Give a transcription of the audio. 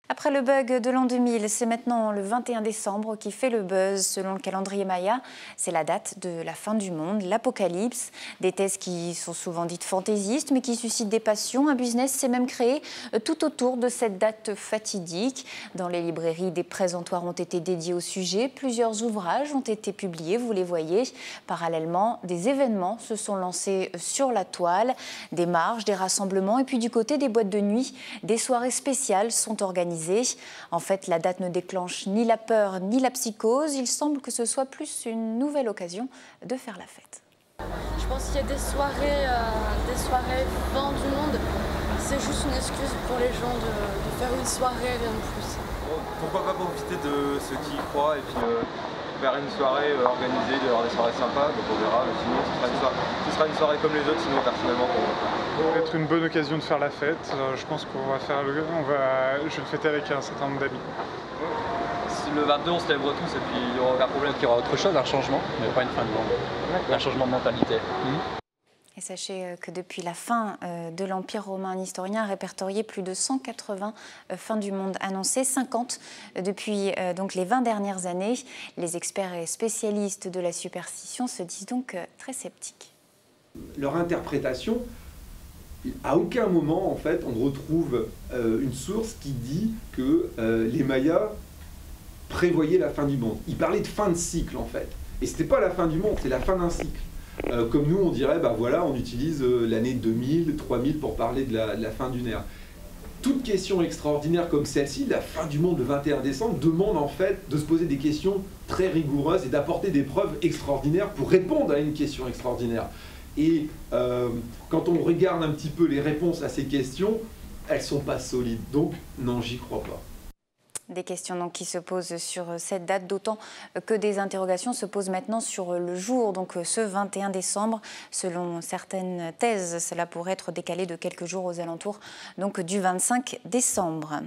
Après le bug de l'an 2000, c'est maintenant le 21 décembre qui fait le buzz. Selon le calendrier Maya, c'est la date de la fin du monde, l'apocalypse. Des thèses qui sont souvent dites fantaisistes, mais qui suscitent des passions. Un business s'est même créé tout autour de cette date fatidique. Dans les librairies, des présentoirs ont été dédiés au sujet. Plusieurs ouvrages ont été publiés, vous les voyez. Parallèlement, des événements se sont lancés sur la toile. Des marches, des rassemblements et puis du côté des boîtes de nuit, des soirées spéciales sont organisées. En fait, la date ne déclenche ni la peur ni la psychose. Il semble que ce soit plus une nouvelle occasion de faire la fête. Je pense qu'il y a des soirées fin du monde. C'est juste une excuse pour les gens de faire une soirée, rien de plus. Pourquoi pas profiter de ceux qui y croient et puis faire une soirée organisée, d'avoir des soirées sympas, donc on verra, mais sinon ce sera une soirée comme les autres, sinon personnellement pour moi. Ça va être une bonne occasion de faire la fête. Je pense qu'on va faire je vais le fêter avec un certain nombre d'amis. Le 22 on se lèvera tous et puis il n'y aura aucun problème. Il y aura autre chose, un changement, mais pas une fin de monde. Un changement de mentalité. Et sachez que depuis la fin de l'Empire romain, un historien a répertorié plus de 180 fins du monde annoncées, 50 depuis donc les 20 dernières années. Les experts et spécialistes de la superstition se disent donc très sceptiques. Leur interprétation, à aucun moment en fait on retrouve une source qui dit que les Mayas prévoyaient la fin du monde. Ils parlaient de fin de cycle en fait. Et c'était pas la fin du monde, c'est la fin d'un cycle. Comme nous, on dirait, bah voilà, on utilise l'année 2000, 3000 pour parler de la fin d'une ère. Toute question extraordinaire comme celle-ci, la fin du monde le 21 décembre, demande en fait de se poser des questions très rigoureuses et d'apporter des preuves extraordinaires pour répondre à une question extraordinaire. Et quand on regarde un petit peu les réponses à ces questions, elles ne sont pas solides. Donc, non, j'y crois pas. Des questions donc qui se posent sur cette date, d'autant que des interrogations se posent maintenant sur le jour, donc ce 21 décembre. Selon certaines thèses, cela pourrait être décalé de quelques jours aux alentours donc du 25 décembre.